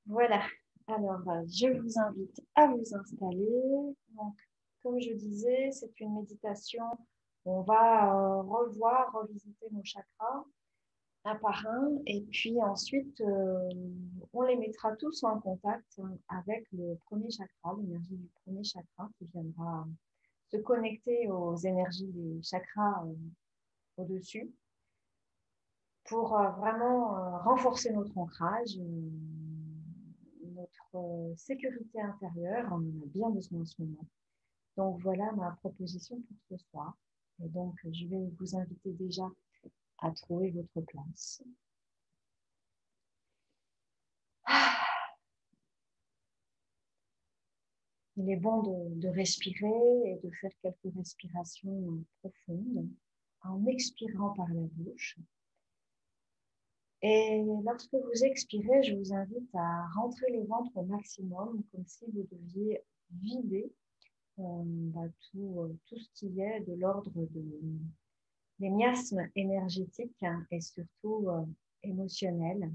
Voilà. Alors, je vous invite à vous installer. Donc, comme je disais, c'est une méditation. On va revoir, revisiter nos chakras un par un, et puis ensuite, on les mettra tous en contact avec le premier chakra, l'énergie du premier chakra qui viendra se connecter aux énergies des chakras au-dessus pour vraiment renforcer notre ancrage, notre sécurité intérieure. On en a bien besoin en ce moment. Donc voilà ma proposition pour ce soir. Et donc je vais vous inviter déjà à trouver votre place. Il est bon de respirer et de faire quelques respirations profondes en expirant par la bouche. Et lorsque vous expirez, je vous invite à rentrer le ventre au maximum, comme si vous deviez vider tout ce qui est de l'ordre des miasmes énergétiques, hein, et surtout émotionnels,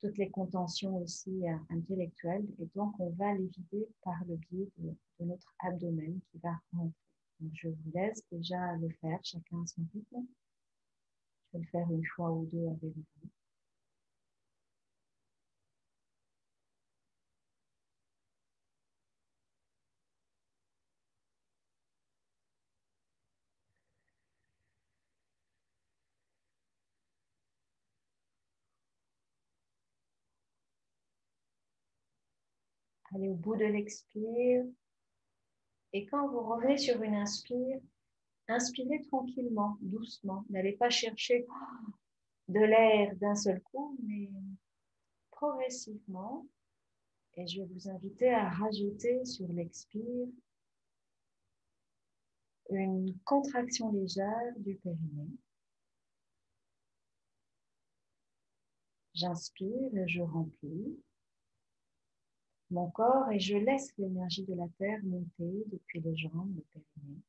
toutes les contentions aussi intellectuelles. Et donc, on va les vider par le biais de notre abdomen qui va rentrer. Donc, je vous laisse déjà le faire, chacun à son rythme. Je vais le faire une fois ou deux avec vous. Allez au bout de l'expire. Et quand vous revenez sur une inspire, inspirez tranquillement, doucement. N'allez pas chercher de l'air d'un seul coup, mais progressivement. Et je vais vous inviter à rajouter sur l'expire une contraction légère du périnée. J'inspire et je remplis mon corps et je laisse l'énergie de la terre monter depuis les jambes, le périnée,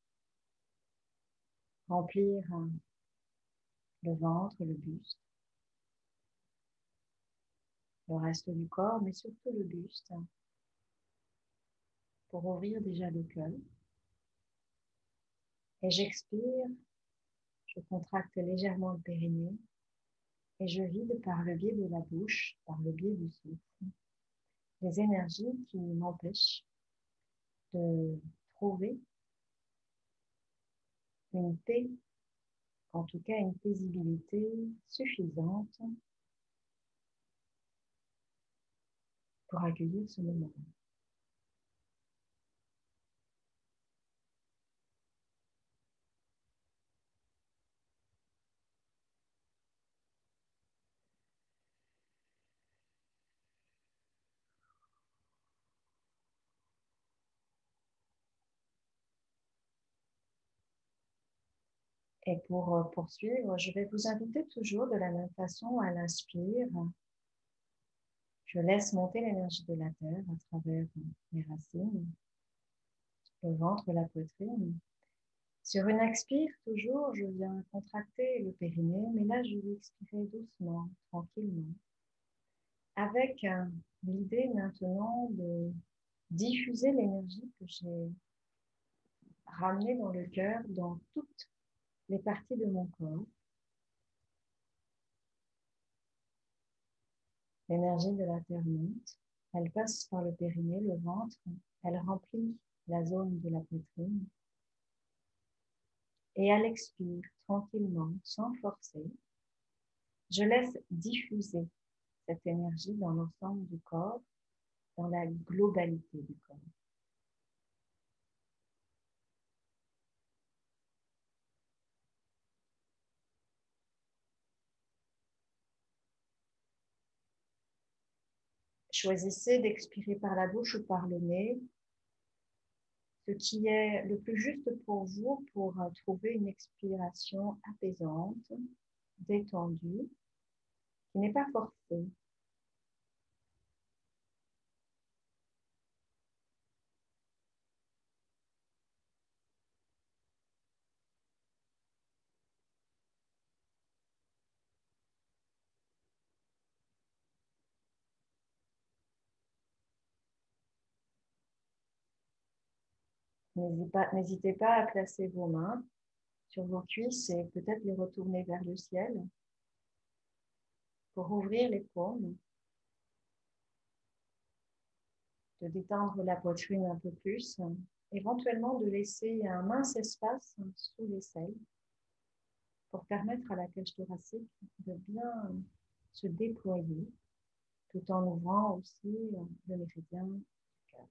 remplir le ventre, le buste, le reste du corps, mais surtout le buste, pour ouvrir déjà le cœur. Et j'expire, je contracte légèrement le périnée et je vide par le biais de la bouche, par le biais du souffle, les énergies qui m'empêchent de trouver une paix, en tout cas une paisibilité suffisante pour accueillir ce moment. Et pour poursuivre, je vais vous inviter toujours de la même façon à l'inspire. Je laisse monter l'énergie de la terre à travers les racines, le ventre, la poitrine. Sur une expire, toujours, je viens contracter le périnée, mais là, je vais expirer doucement, tranquillement, avec l'idée maintenant de diffuser l'énergie que j'ai ramenée dans le cœur, dans toutes les parties de mon corps. L'énergie de la terre monte, elle passe par le périnée, le ventre, elle remplit la zone de la poitrine. Et elle expire tranquillement, sans forcer. Je laisse diffuser cette énergie dans l'ensemble du corps, dans la globalité du corps. Choisissez d'expirer par la bouche ou par le nez, ce qui est le plus juste pour vous pour trouver une expiration apaisante, détendue, qui n'est pas forcée. N'hésitez pas à placer vos mains sur vos cuisses et peut-être les retourner vers le ciel pour ouvrir les paumes, de détendre la poitrine un peu plus, éventuellement de laisser un mince espace sous l'aisselle pour permettre à la cage thoracique de bien se déployer tout en ouvrant aussi le méridien du cœur.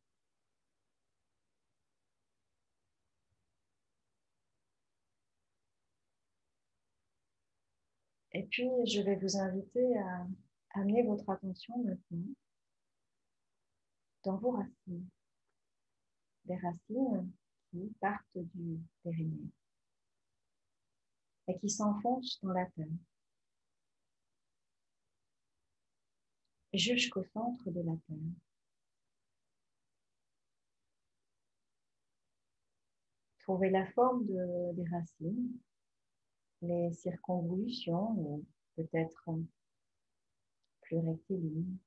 Et puis, je vais vous inviter à amener votre attention maintenant dans vos racines, des racines qui partent du périnée et qui s'enfoncent dans la terre, jusqu'au centre de la terre. Trouvez la forme des racines, les circonvolutions, ou peut-être plus rectilignes.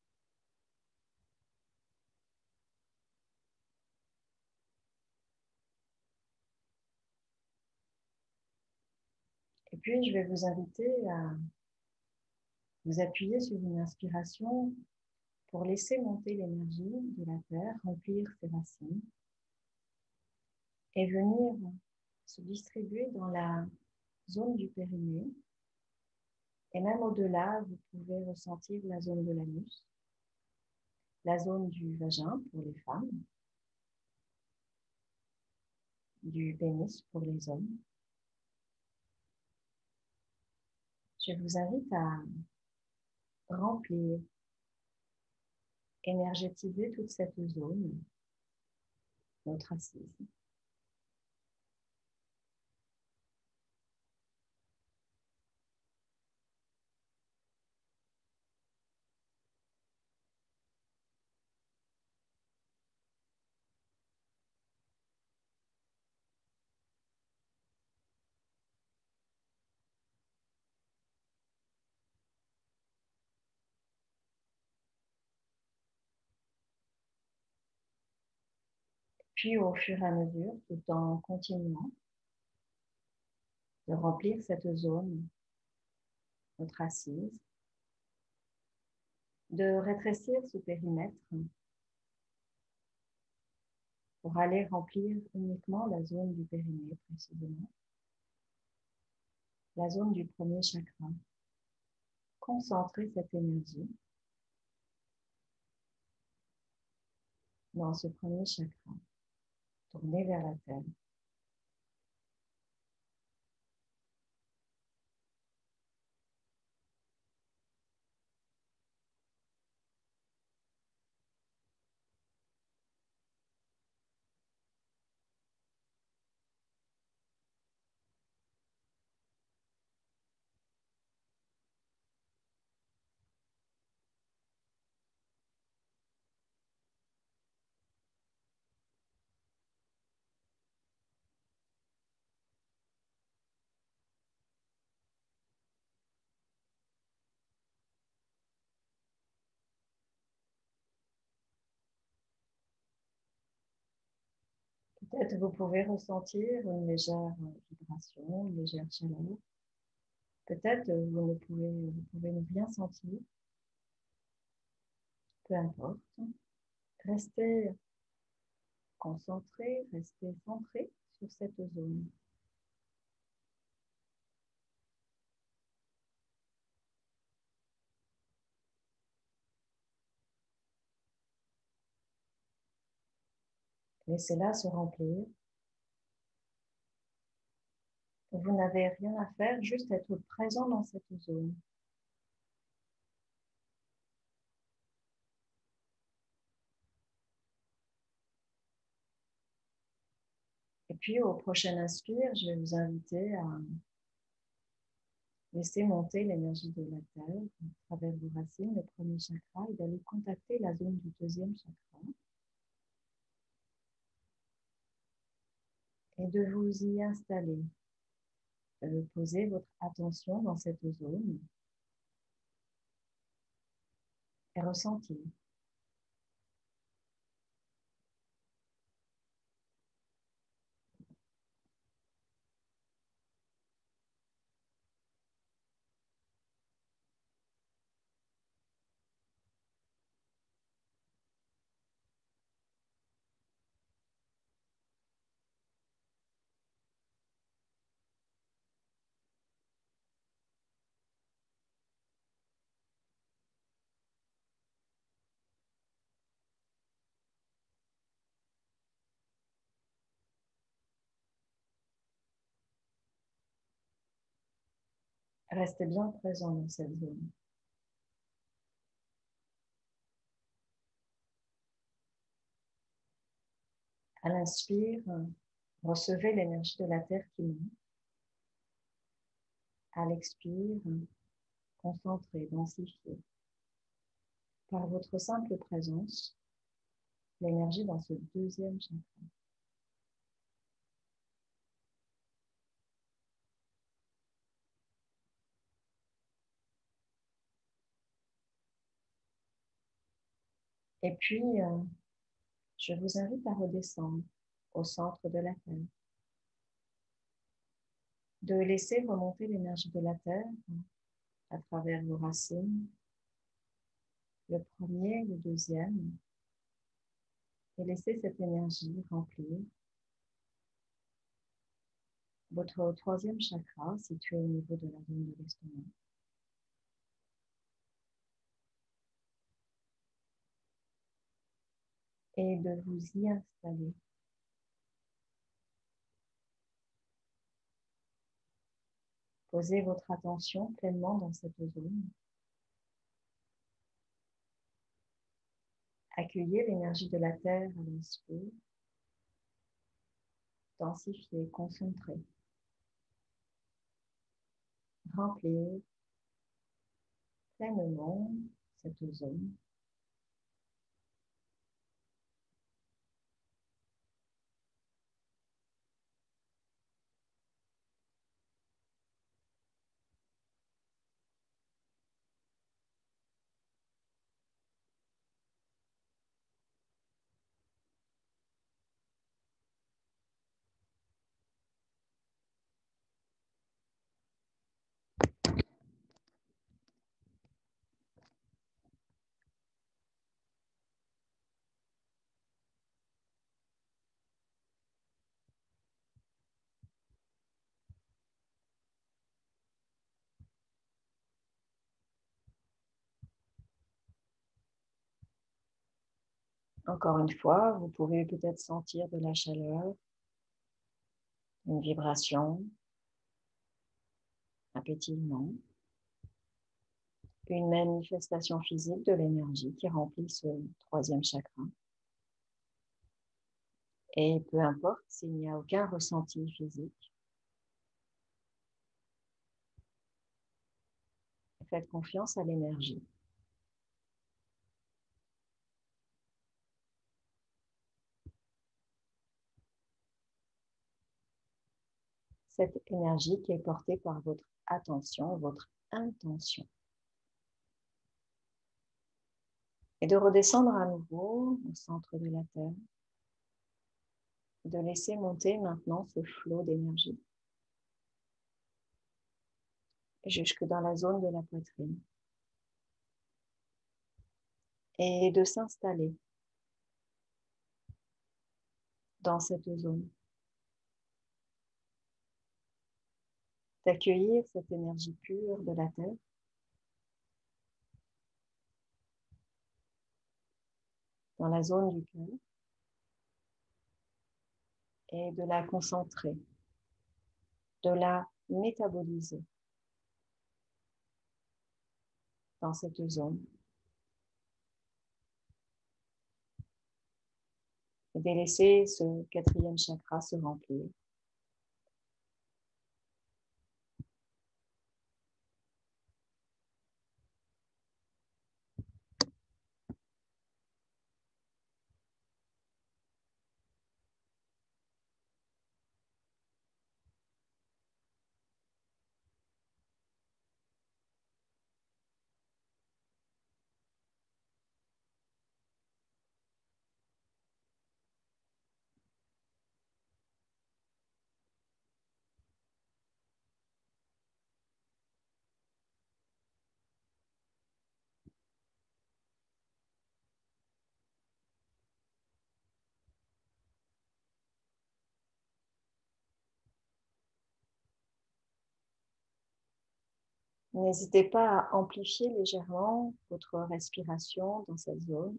Et puis, je vais vous inviter à vous appuyer sur une inspiration pour laisser monter l'énergie de la terre, remplir ses racines et venir se distribuer dans la zone du périnée. Et même au-delà, vous pouvez ressentir la zone de l'anus, la zone du vagin pour les femmes, du pénis pour les hommes. Je vous invite à remplir, énergétiser toute cette zone, notre assise. Puis au fur et à mesure, tout en continuant de remplir cette zone, notre assise, de rétrécir ce périmètre pour aller remplir uniquement la zone du périnée précisément, la zone du premier chakra. Concentrez cette énergie dans ce premier chakra, tournez vers la terre. Peut-être vous pouvez ressentir une légère vibration, une légère chaleur. Peut-être vous pouvez ne rien sentir. Peu importe. Restez concentré, restez centré sur cette zone. Laissez-la se remplir. Vous n'avez rien à faire, juste être présent dans cette zone. Et puis au prochain inspire, je vais vous inviter à laisser monter l'énergie de la terre à travers vos racines, le premier chakra, et d'aller contacter la zone du deuxième chakra. Et de vous y installer. Posez votre attention dans cette zone et ressentir. Restez bien présent dans cette zone. À l'inspire, recevez l'énergie de la Terre qui monte. À l'expire, concentrez, densifiez. Par votre simple présence, l'énergie dans ce deuxième chakra. Et puis, je vous invite à redescendre au centre de la Terre. De laisser remonter l'énergie de la Terre à travers vos racines, le premier, le deuxième, et laisser cette énergie remplir votre troisième chakra situé au niveau de la zone de l'estomac. Et de vous y installer. Posez votre attention pleinement dans cette zone. Accueillez l'énergie de la Terre à l'inspire. Densifiez, concentrez. Remplir pleinement cette zone. Encore une fois, vous pouvez peut-être sentir de la chaleur, une vibration, un pétillement, une manifestation physique de l'énergie qui remplit ce troisième chakra. Et peu importe s'il n'y a aucun ressenti physique, faites confiance à l'énergie. Cette énergie qui est portée par votre attention, votre intention. Et de redescendre à nouveau au centre de la Terre. De laisser monter maintenant ce flot d'énergie jusque dans la zone de la poitrine. Et de s'installer dans cette zone. D'accueillir cette énergie pure de la Terre. Dans la zone du cœur. Et de la concentrer. De la métaboliser dans cette zone. Et de laisser ce quatrième chakra se remplir. N'hésitez pas à amplifier légèrement votre respiration dans cette zone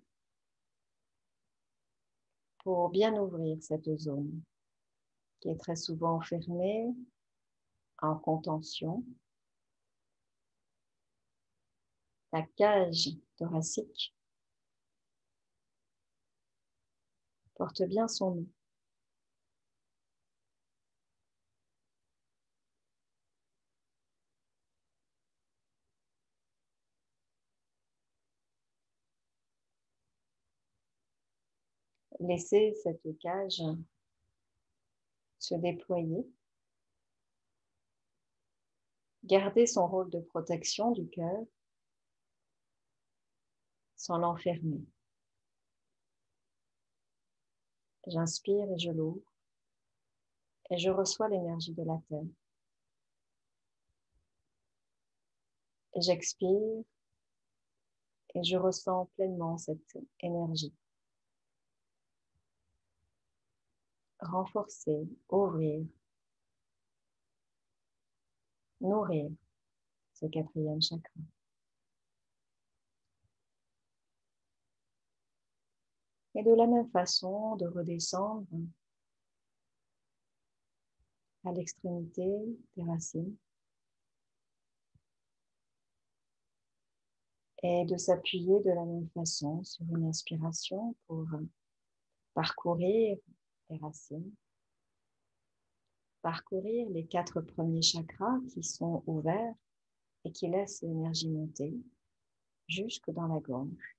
pour bien ouvrir cette zone qui est très souvent fermée, en contention, La cage thoracique porte bien son nom. Laissez cette cage se déployer. Gardez son rôle de protection du cœur sans l'enfermer. J'inspire et je l'ouvre et je reçois l'énergie de la terre. J'expire et je ressens pleinement cette énergie. Renforcer, ouvrir, nourrir ce quatrième chakra. Et de la même façon, de redescendre à l'extrémité des racines et de s'appuyer de la même façon sur une inspiration pour parcourir les racines, parcourir les 4 premiers chakras qui sont ouverts et qui laissent l'énergie monter jusque dans la gorge,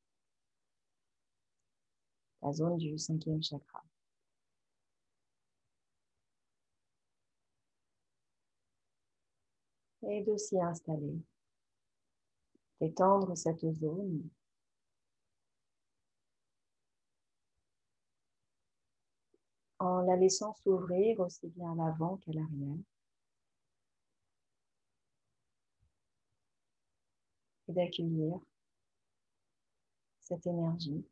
la zone du 5e chakra. Et de s'y installer, d'étendre cette zone en la laissant s'ouvrir aussi bien à l'avant qu'à l'arrière. Et d'accueillir cette énergie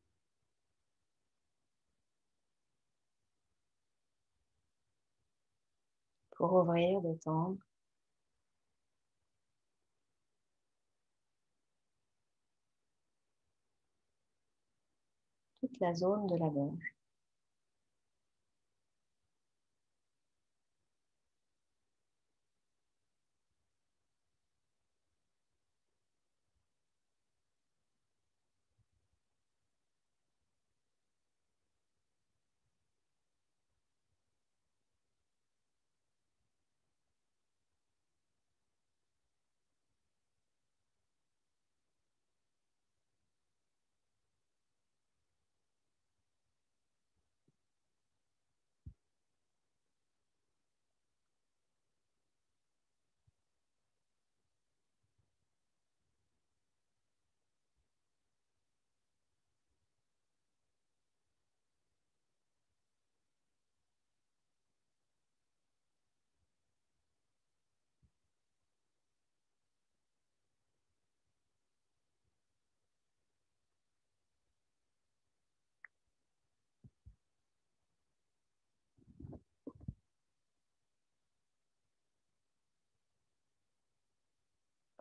pour ouvrir, d'étendre toute la zone de la gorge.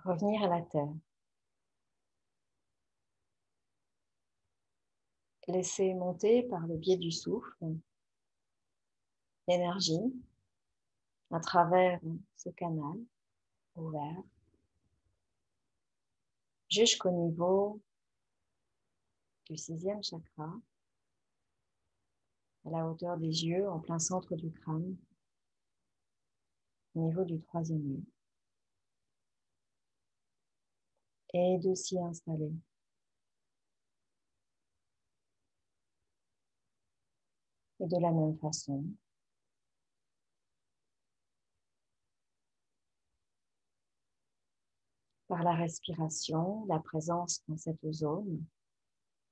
Revenir à la terre. Laisser monter par le biais du souffle l'énergie à travers ce canal ouvert jusqu'au niveau du 6e chakra, à la hauteur des yeux, en plein centre du crâne, au niveau du 3e œil, et de s'y installer. Et de la même façon, par la respiration, la présence dans cette zone,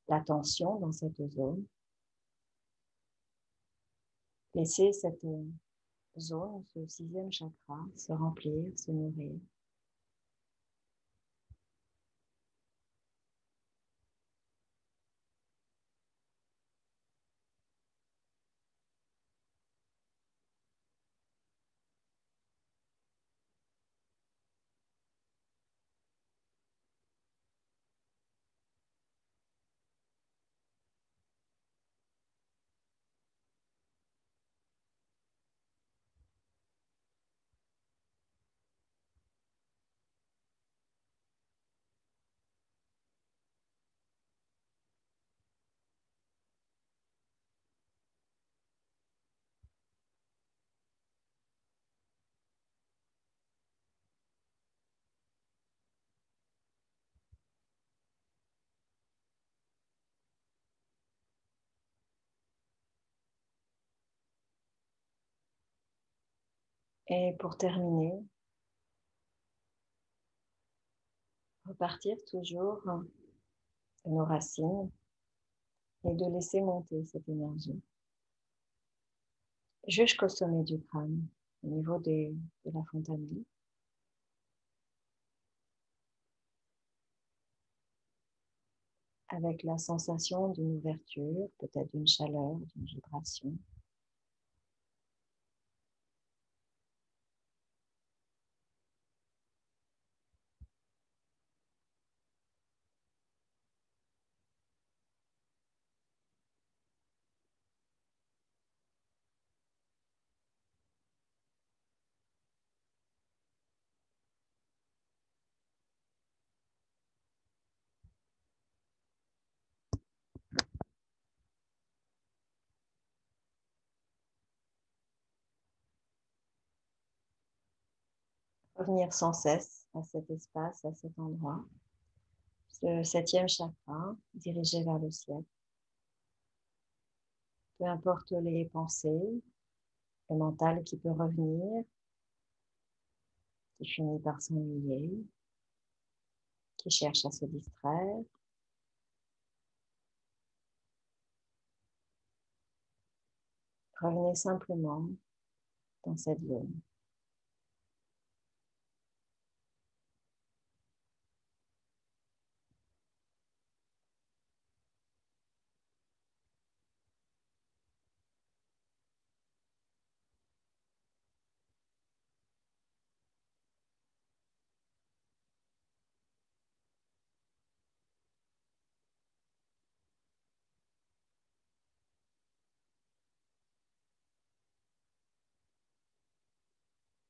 l'attention dans cette zone, laisser cette zone, ce 6e chakra, se remplir, se nourrir. Et pour terminer, repartir toujours de nos racines et de laisser monter cette énergie jusqu'au sommet du crâne, au niveau de la fontanelle. Avec la sensation d'une ouverture, peut-être d'une chaleur, d'une vibration. Revenir sans cesse à cet espace, à cet endroit. Ce septième chakra dirigé vers le ciel. Peu importe les pensées, le mental qui peut revenir, qui finit par s'ennuyer, qui cherche à se distraire. Revenez simplement dans cette zone.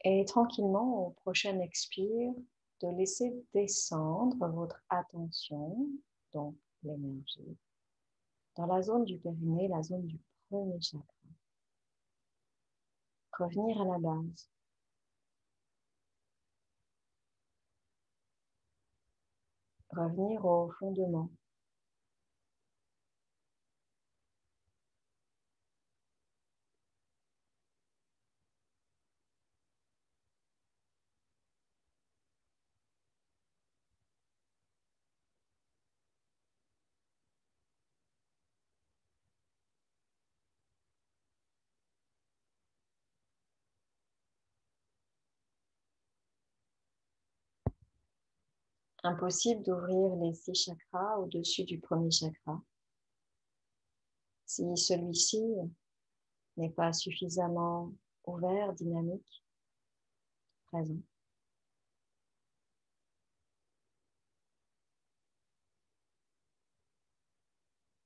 Et tranquillement, au prochain expire, de laisser descendre votre attention, donc l'énergie, dans la zone du périnée, la zone du premier chakra. Revenir à la base. Revenir au fondement. Impossible d'ouvrir les 6 chakras au-dessus du premier chakra. Si celui-ci n'est pas suffisamment ouvert, dynamique, présent.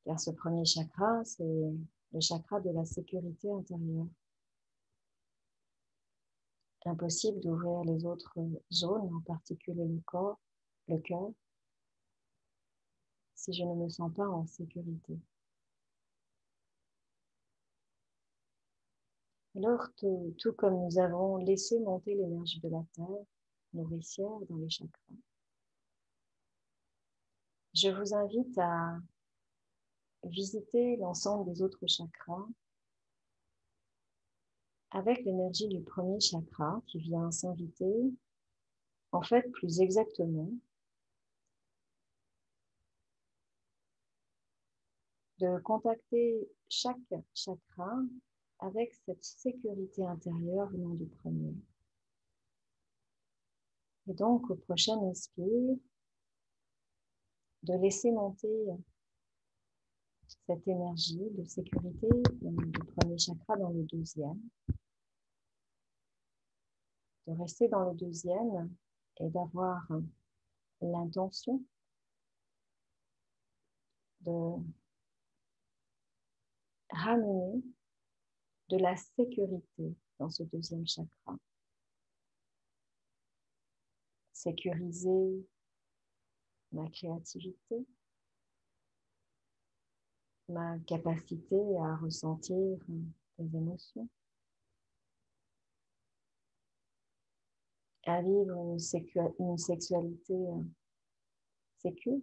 Car ce premier chakra, c'est le chakra de la sécurité intérieure. Impossible d'ouvrir les autres zones, en particulier le corps, le cœur, si je ne me sens pas en sécurité. Alors, tout comme nous avons laissé monter l'énergie de la terre, nourricière dans les chakras, je vous invite à visiter l'ensemble des autres chakras avec l'énergie du premier chakra qui vient s'inviter, en fait, plus exactement, de contacter chaque chakra avec cette sécurité intérieure venant du premier. Et donc, au prochain inspire, de laisser monter cette énergie de sécurité du premier chakra dans le deuxième, de rester dans le deuxième et d'avoir l'intention de ramener de la sécurité dans ce deuxième chakra. Sécuriser ma créativité, ma capacité à ressentir des émotions, à vivre une sexualité sécure.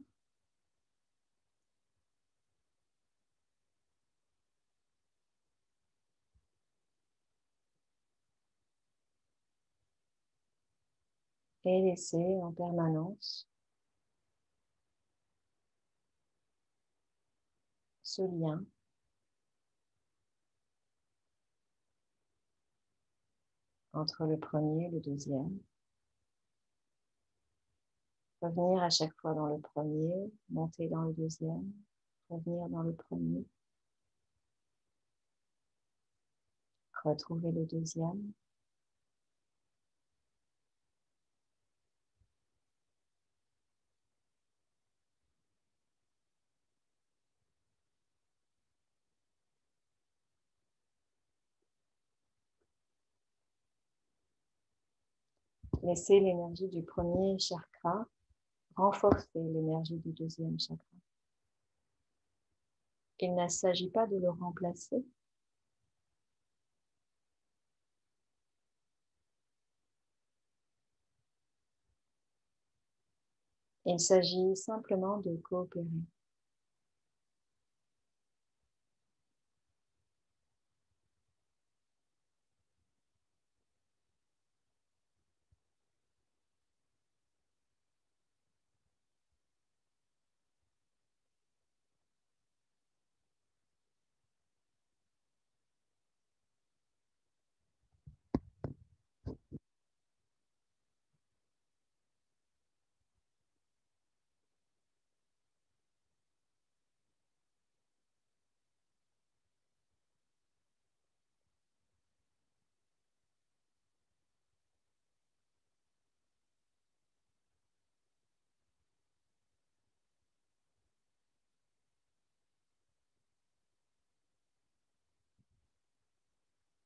et laisser en permanence ce lien entre le premier et le deuxième. Revenir à chaque fois dans le premier, monter dans le deuxième, revenir dans le premier, retrouver le deuxième. Laisser l'énergie du premier chakra renforcer l'énergie du deuxième chakra. Il ne s'agit pas de le remplacer. Il s'agit simplement de coopérer.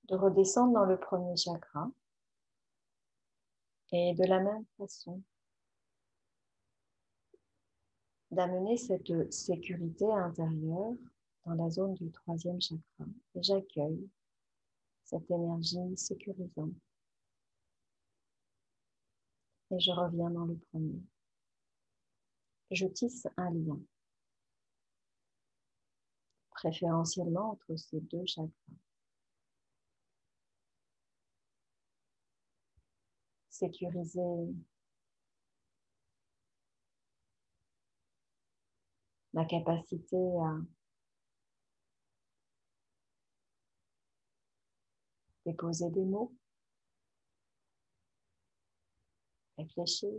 De redescendre dans le premier chakra et de la même façon d'amener cette sécurité intérieure dans la zone du troisième chakra. Et j'accueille cette énergie sécurisante. Et je reviens dans le premier. Je tisse un lien, préférentiellement entre ces deux chakras. Sécuriser ma capacité à déposer des mots, réfléchir,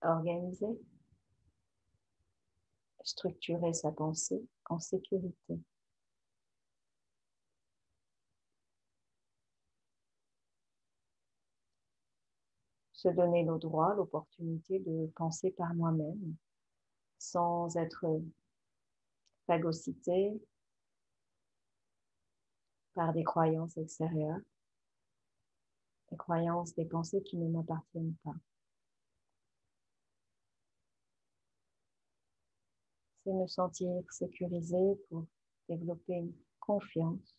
organiser, structurer sa pensée en sécurité. Se donner le droit, l'opportunité de penser par moi-même, sans être phagocyté par des croyances extérieures, des croyances, des pensées qui ne m'appartiennent pas. C'est me sentir sécurisé pour développer une confiance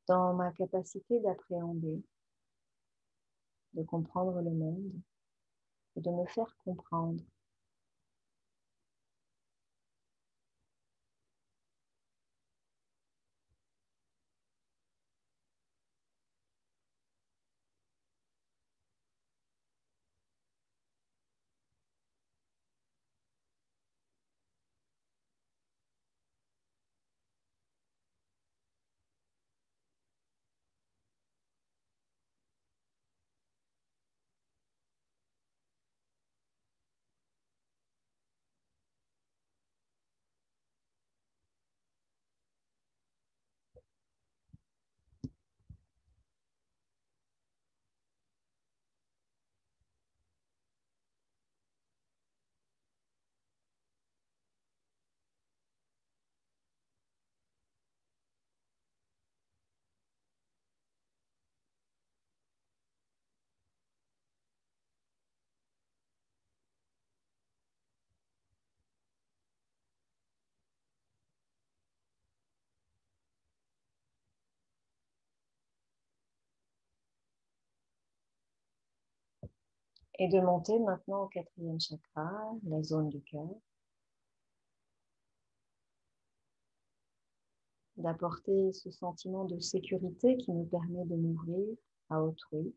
dans ma capacité d'appréhender, de comprendre le monde et de me faire comprendre. Et de monter maintenant au quatrième chakra, la zone du cœur. d'apporter ce sentiment de sécurité qui me permet de m'ouvrir à autrui.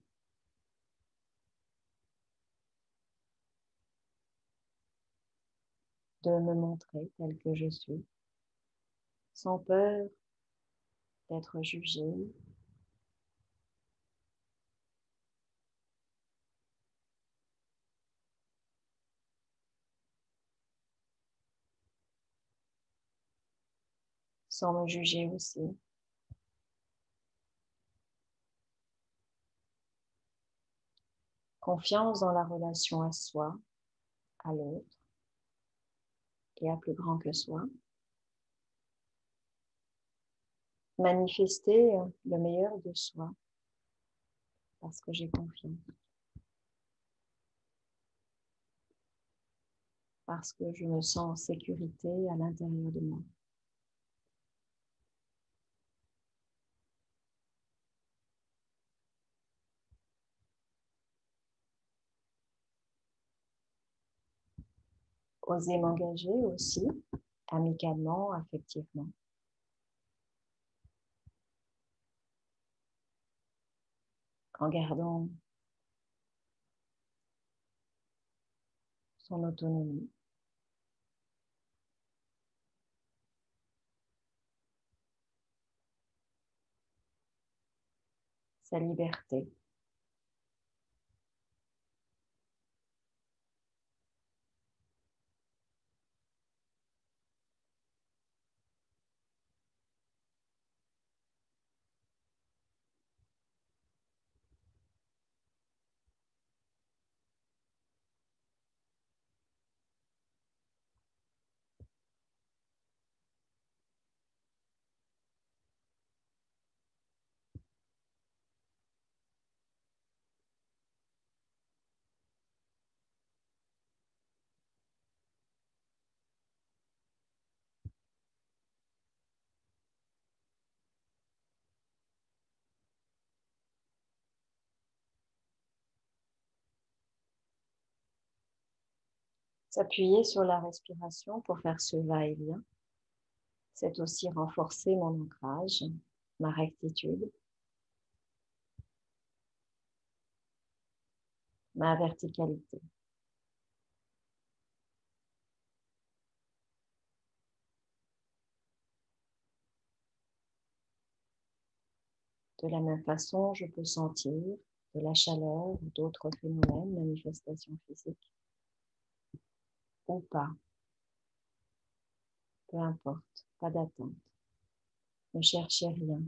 De me montrer tel que je suis, sans peur d'être jugée, sans me juger aussi. Confiance dans la relation à soi, à l'autre et à plus grand que soi. Manifester le meilleur de soi parce que j'ai confiance. Parce que je me sens en sécurité à l'intérieur de moi. Oser m'engager aussi, amicalement, affectivement. En gardant son autonomie. Sa liberté. S'appuyer sur la respiration pour faire ce va-et-vient, c'est aussi renforcer mon ancrage, ma rectitude, ma verticalité. De la même façon, je peux sentir de la chaleur ou d'autres phénomènes, manifestations physiques, ou pas, peu importe, pas d'attente. Ne cherchez rien.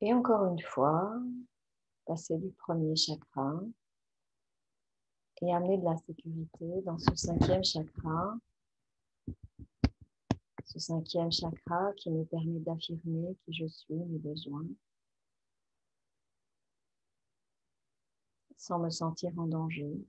Et encore une fois, passer du premier chakra et amener de la sécurité dans ce cinquième chakra qui me permet d'affirmer qui je suis, mes besoins, sans me sentir en danger.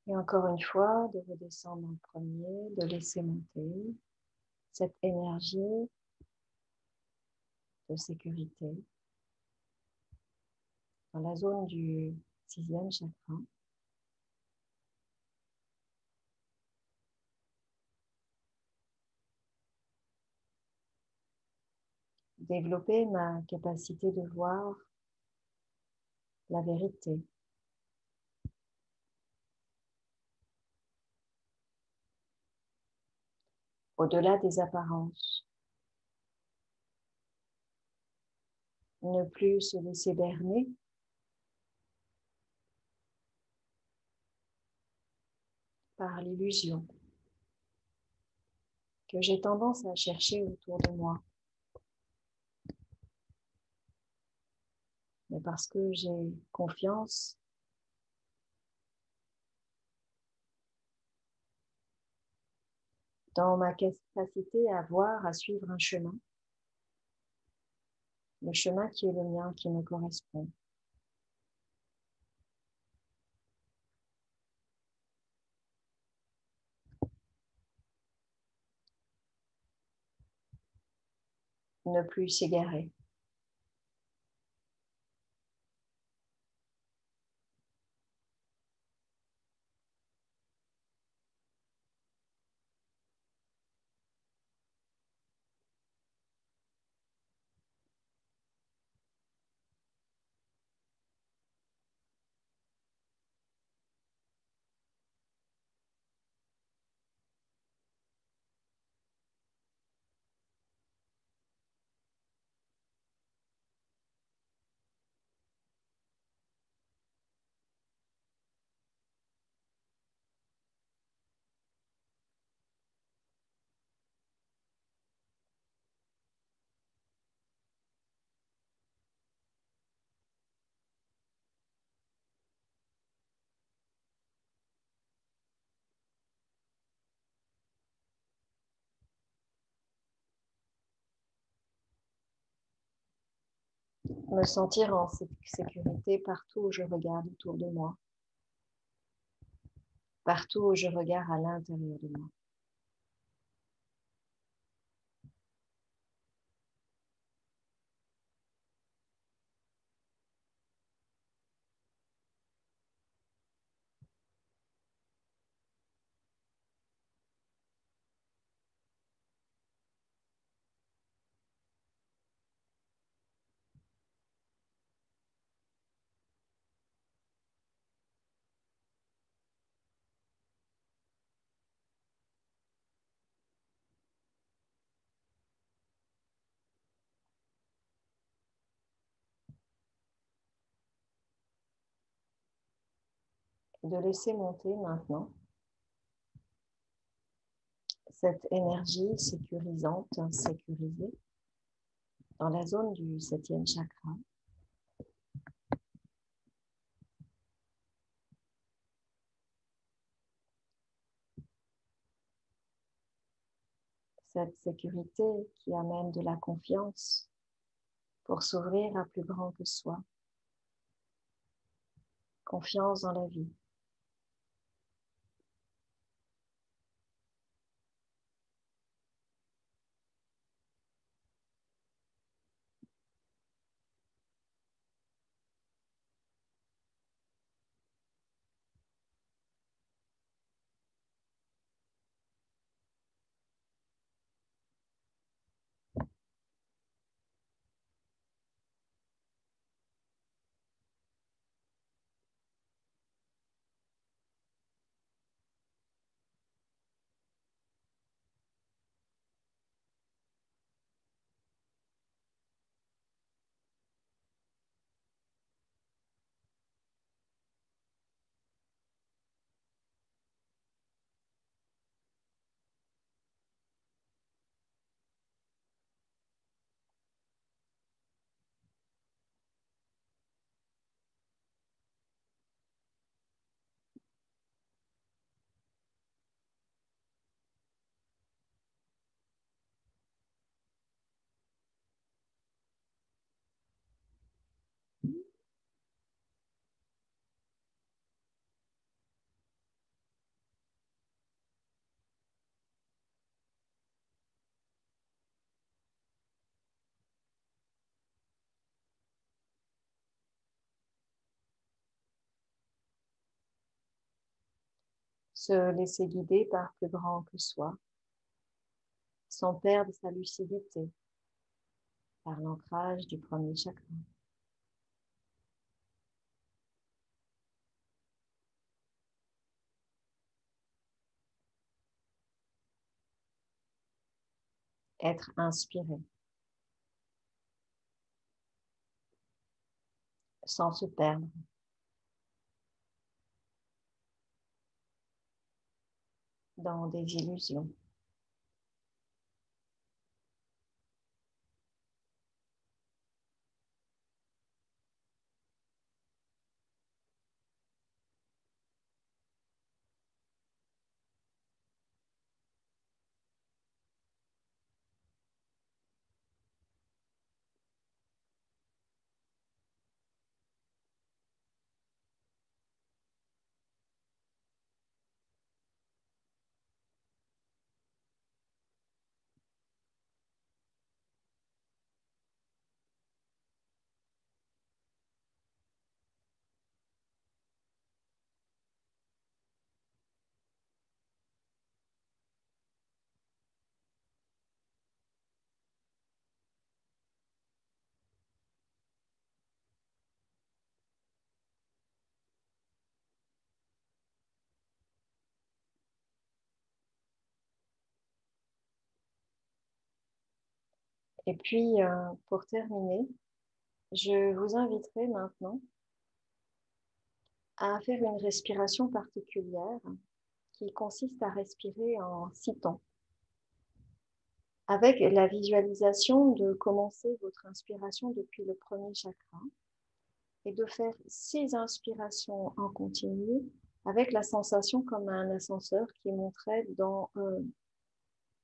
Et encore une fois, de redescendre en premier, de laisser monter cette énergie de sécurité dans la zone du 6e chakra. Développer ma capacité de voir la vérité. Au-delà des apparences. Ne plus se laisser berner par l'illusion que j'ai tendance à chercher autour de moi. Mais parce que j'ai confiance dans ma capacité à voir, à suivre un chemin, le chemin qui est le mien, qui me correspond. Ne plus s'égarer. Me sentir en sécurité partout où je regarde autour de moi. Partout où je regarde à l'intérieur de moi. De laisser monter maintenant cette énergie sécurisante, sécurisée, dans la zone du 7e chakra. Cette sécurité qui amène de la confiance pour s'ouvrir à plus grand que soi. Confiance dans la vie. Se laisser guider par plus grand que soi, sans perdre sa lucidité, par l'ancrage du premier chakra. Être inspiré, sans se perdre. Dans des illusions. Et puis, pour terminer, je vous inviterai maintenant à faire une respiration particulière qui consiste à respirer en 6 temps, avec la visualisation de commencer votre inspiration depuis le premier chakra et de faire 6 inspirations en continu avec la sensation comme un ascenseur qui monterait dans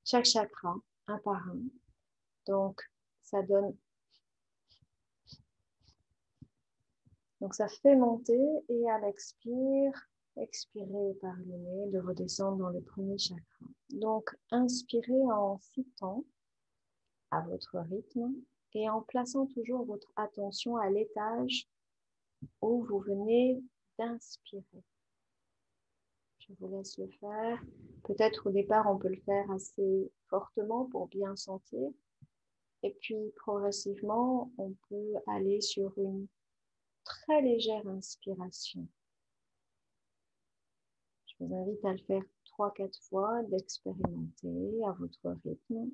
chaque chakra, un par un. Donc, ça donne... Donc, ça fait monter et à l'expire, expirez par le nez, de redescendre dans le premier chakra. Donc, inspirez en 6 temps à votre rythme et en plaçant toujours votre attention à l'étage où vous venez d'inspirer. Je vous laisse le faire. Peut-être au départ, on peut le faire assez fortement pour bien sentir. Et puis, progressivement, on peut aller sur une très légère inspiration. Je vous invite à le faire 3-4 fois, d'expérimenter à votre rythme.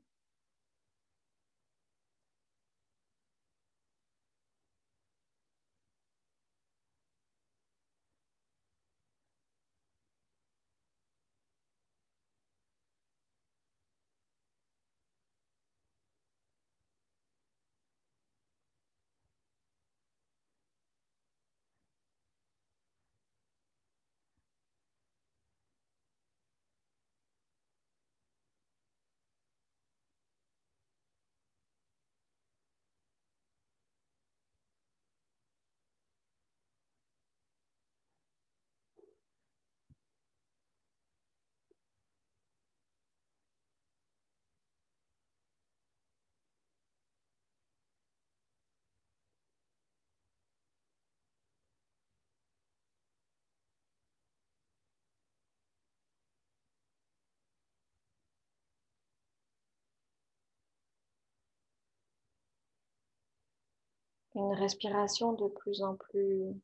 Une respiration de plus en plus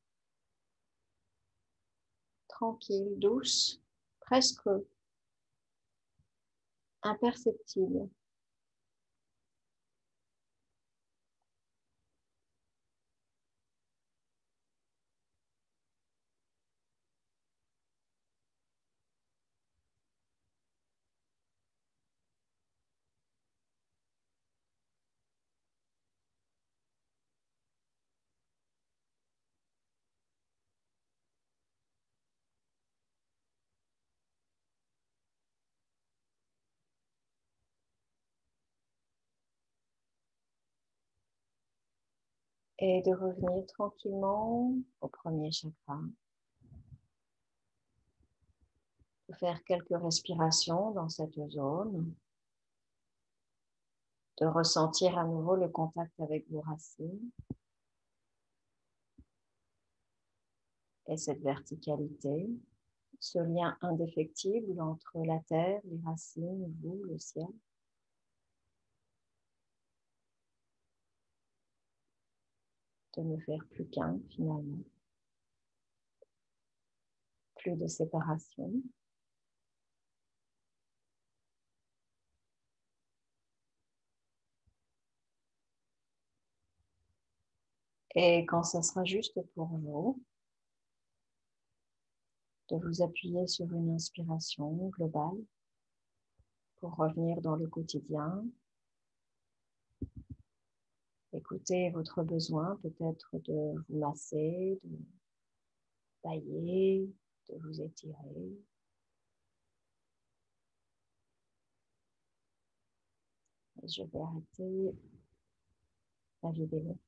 tranquille, douce, presque imperceptible. Et de revenir tranquillement au premier chakra. De faire quelques respirations dans cette zone. De ressentir à nouveau le contact avec vos racines. Et cette verticalité ce lien indéfectible entre la terre, les racines, vous, le ciel. De ne faire plus qu'un finalement. Plus de séparation. Et quand ça sera juste pour vous, de vous appuyer sur une inspiration globale pour revenir dans le quotidien. Écoutez votre besoin, peut-être de vous masser, de bailler, de vous étirer. Et je vais arrêter la vidéo.